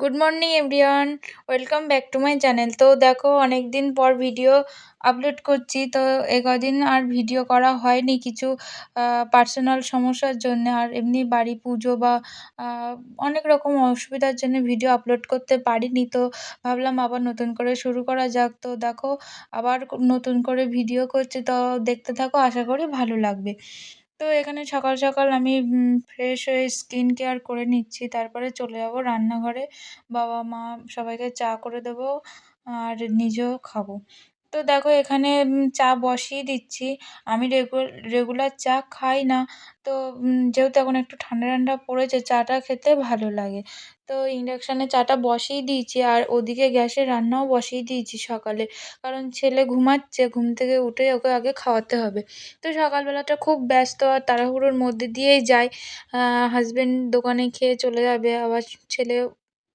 Good morning everyone, welcome back to my channel. তো দেখো অনেকদিন পর ভিডিও আপলোড করছি। তো এ কদিন আর ভিডিও করা হয়নি কিছু পার্সোনাল সমস্যার জন্য, আর এমনি বাড়ি পুজো বা অনেক রকম অসুবিধার জন্য ভিডিও আপলোড করতে পারিনি। তো ভাবলাম আবার নতুন করে শুরু করা যাক। তো দেখো আবার নতুন করে ভিডিও করছি, তো দেখতে থাকো, আশা করি ভালো লাগবে। তো এখানে সকাল সকাল আমি ফ্রেশ হয়ে স্কিন কেয়ার করে নিচ্ছি, তারপরে চলে যাব রান্নাঘরে। বাবা মা সবাইকে চা করে দেবো আর নিজেও খাবো। তো দেখো এখানে চা বসিয়ে দিচ্ছি। আমি রেগুলার চা খাই না। তো যেহেতু এখন একটু ঠান্ডা ঠান্ডা পড়েছে, চাটা খেতে ভালো লাগে। তো ইন্ডাকশানে চাটা বসিয়ে দিয়েছি, আর ওদিকে গ্যাসে রান্নাও বসিয়ে দিয়েছি সকালে। কারণ ছেলে ঘুমাচ্ছে, ঘুম থেকে উঠে ওকে আগে খাওয়াতে হবে। তো সকালবেলাটা খুব ব্যস্ত আর তাড়াহুড়োর মধ্যে দিয়েই যাই। হাসবেন্ড দোকানে খেয়ে চলে যাবে, আবার ছেলে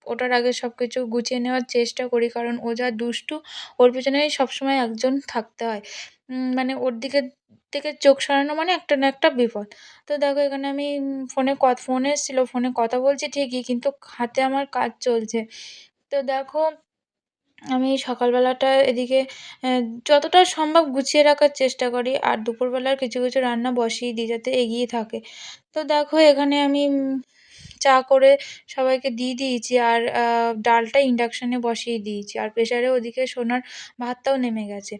ওঠার আগে সবকিছু গুছিয়ে নেওয়ার চেষ্টা করি, কারণ ও যা দুষ্টু, ওর পেছনেই সবসময় একজন থাকতে হয়। মানে ওর দিকে থেকে চোখ সরানো মানে একটা না একটা বিপদ। তো দেখো এখানে আমি ফোন এসেছিল, ফোনে কথা বলছি ঠিকই, কিন্তু হাতে আমার কাজ চলছে। তো দেখো আমি সকালবেলাটা এদিকে যতটা সম্ভব গুছিয়ে রাখার চেষ্টা করি, আর দুপুরবেলার কিছু কিছু রান্না বসিয়ে দিই যাতে এগিয়ে থাকে। তো দেখো এখানে আমি চা করে সবাইকে দিয়ে দিয়েছি, আর ডালটা ইন্ডাকশানে বসিয়ে দিয়েছি, আর প্রেসারে ওদিকে সোনার ভাতটাও নেমে গেছে।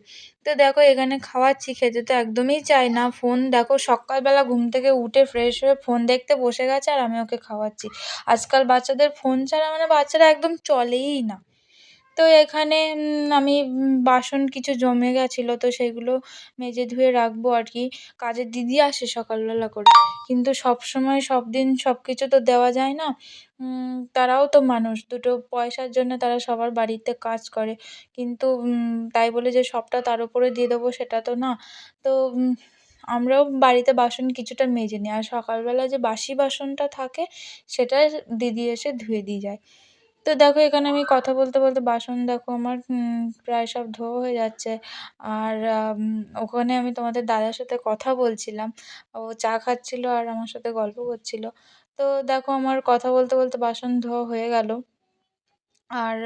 তো দেখো এখানে খাওয়াচ্ছি, খেতে তো একদমই চায় না। ফোন দেখো সকালবেলা ঘুম থেকে উঠে ফ্রেশ হয়ে ফোন দেখতে বসে গেছে, আর আমি ওকে খাওয়াচ্ছি। আজকাল বাচ্চাদের ফোন ছাড়া মানে বাচ্চারা একদম চলেই না। তো এখানে আমি বাসন কিছু জমে গেছিলো, তো সেগুলো মেজে ধুয়ে রাখবো আরকি। কাজের দিদি আসে সকালবেলা করে। কিন্তু সবসময় সবদিন সবকিছু তো দেওয়া যায় না। তারাও তো মানুষ, দুটো পয়সার জন্য তারা সবার বাড়িতে কাজ করে। কিন্তু তাই বলে যে সবটা তার উপরে দিয়ে দেবো সেটা তো না। তো আমরাও বাড়িতে বাসন কিছুটা মেজে নিই, আর সকালবেলা যে বাসি বাসনটা থাকে সেটা দিদি এসে ধুয়ে দিয়ে যায়। তো দেখো এখানে আমি কথা বলতে বলতে বাসন দেখো আমার প্রায় সব ধোয়া হয়ে যাচ্ছে। আর ওখানে আমি তোমাদের দাদার সাথে কথা বলছিলাম। ও চা খাচ্ছিল আর আমার সাথে গল্প করছিল। তো দেখো আমার কথা বলতে বলতে বাসন ধোয়া হয়ে গেল। আর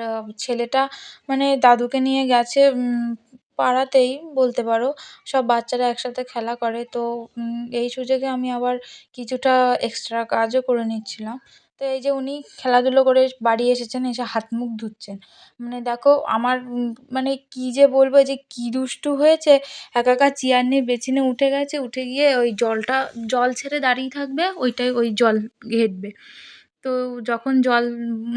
ছেলেটা মানে দাদুকে নিয়ে গেছে পাড়াতেই বলতে পারো। সব বাচ্চারা একসাথে খেলা করে। তো এই সুযোগে আমি আবার কিছুটা এক্সট্রা কাজও করে নিচ্ছিলাম। তো এই যে উনি খেলাধুলো করে বাড়ি এসেছেন, এসে হাত মুখ ধুচ্ছেন। মানে দেখো আমার মানে কি যে বলবো, যে কি দুষ্টু হয়েছে! একা, একা চেয়ার নিয়ে বেসিনে উঠে গেছে, উঠে গিয়ে ওই জল ছেড়ে দাঁড়িয়ে থাকবে, ওই জল ঘেঁটবে। তো যখন জল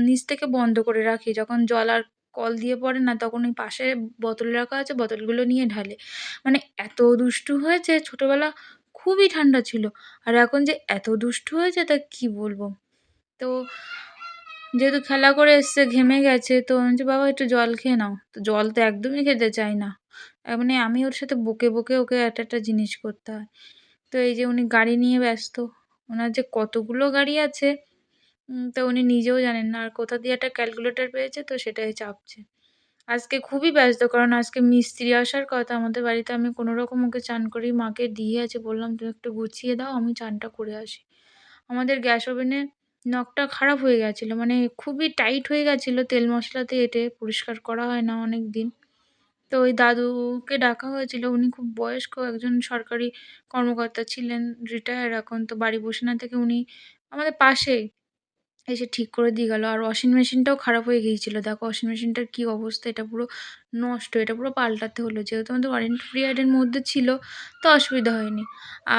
নিচ থেকে বন্ধ করে রাখি, যখন জল আর কল দিয়ে পড়ে না, তখন ওই পাশে বোতল রাখা আছে, বোতলগুলো নিয়ে ঢালে। মানে এত দুষ্টু হয়েছে! ছোটবেলা খুবই ঠান্ডা ছিল। আর এখন যে এত দুষ্টু হয়েছে তা কি বলবো! তো যেহেতু খেলা করে এসছে, ঘেমে গেছে, তো আমি বলছি, "বাবা একটু জল খেয়ে নাও।" তো জল তো একদমই খেতে চায় না। মানে আমি ওর সাথে বকে, বকে ওকে একটা, একটা জিনিস করতে হয়। তো এই যে উনি গাড়ি নিয়ে ব্যস্ত। উনার যে কতগুলো গাড়ি আছে তো উনি নিজেও জানেন না। আর কোথা দিয়ে একটা ক্যালকুলেটর পেয়েছে, তো সেটাই চাপছে। আজকে খুবই ব্যস্ত, কারণ আজকে মিস্ত্রি আসার কথা আমাদের বাড়িতে। আমি কোনরকম ওকে চান করিয়ে মাকে দিয়ে বললাম, "তুমি একটু গুছিয়ে দাও, আমি চানটা করে আসি।" আমাদের গ্যাস ওভেনের নবটা খারাপ হয়ে গেছিলো। মানে খুবই টাইট হয়ে গেছিলো, তেল মশলাতে এঁটে পরিষ্কার করা হয় না অনেকদিন। তো ওই দাদুকে ডাকা হয়েছিল। উনি খুব বয়স্ক একজন সরকারি কর্মকর্তা ছিলেন, রিটায়ার্ড এখন। তো বাড়ি বসে না থেকে উনি আমাদের পাশেই এসে ঠিক করে দিয়ে গেল। আর ওয়াশিং মেশিনটাও খারাপ হয়ে গিয়েছিল। দেখো ওয়াশিং মেশিনটার কি অবস্থা! এটা পুরো নষ্ট। এটা পুরো পাল্টাতে হলো। যেহেতু আমাদের ওয়ারেন্টি পিরিয়ডের মধ্যে ছিল, তো অসুবিধা হয়নি।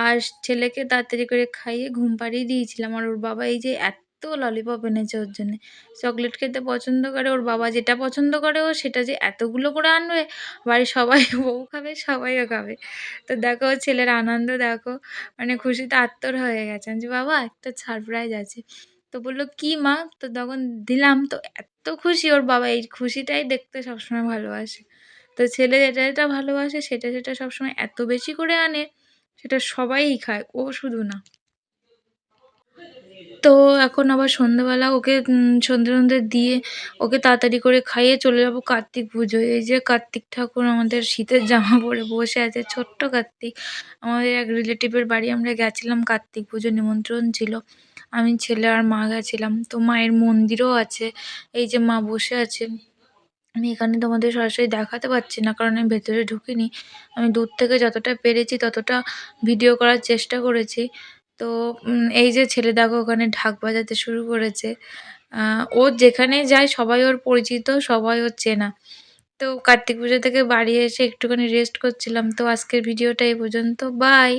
আর ছেলেকে তাড়াতাড়ি করে খাইয়ে ঘুম পাড়িয়ে দিয়েছিলাম। আর ওর বাবা এই যে এত ললিপপ এনেছে ওর জন্যে। চকলেট খেতে পছন্দ করে। ওর বাবা যেটা পছন্দ করে ও সেটা যে এতগুলো করে আনবে, বাড়ির সবাই বউ খাবে, সবাইও খাবে। তো দেখো ছেলের আনন্দ দেখো, মানে খুশিতে আত্মর হয়ে গেছে। আমি বলছি, "বাবা একটা সারপ্রাইজ আছে।" তো বলল, "কি মা?" তো তখন দিলাম, তো এত খুশি ওর বাবা, এই খুশিটাই দেখতে সবসময় ভালোবাসে। তো ছেলে যেটা, যেটা ভালোবাসে সেটা, সেটা সবসময় এত বেশি করে আনে, সেটা সবাই খায়, ও শুধু না। তো এখন আবার সন্ধ্যেবেলা ওকে সন্ধে-টন্ধে দিয়ে ওকে তাড়াতাড়ি করে খাইয়ে চলে যাবো কার্তিক পুজোয়। এই যে কার্তিক ঠাকুর আমাদের শীতের জামা পরে বসে আছে, ছোট্ট কার্তিক। আমাদের এক রিলেটিভের বাড়ি আমরা গেছিলাম, কার্তিক পুজোর নিমন্ত্রণ ছিল। আমি, ছেলে আর মা গেছিলাম। তো মায়ের মন্দিরও আছে। এই যে মা বসে আছে। আমি এখানে তোমাদের সরাসরি দেখাতে পারছি না কারণ আমি ভেতরে ঢুকিনি। আমি দূর থেকে যতটা পেরেছি ততটা ভিডিও করার চেষ্টা করেছি। তো এই যে ছেলে দেখো ওখানে ঢাক বাজাতে শুরু করেছে। ও যেখানেই যায় সবাই ওর পরিচিত, সবাই ওর চেনা। তো কার্তিক পুজো থেকে বাড়ি এসে একটুখানি রেস্ট করছিলাম। তো আজকের ভিডিওটা এই পর্যন্ত। বাই।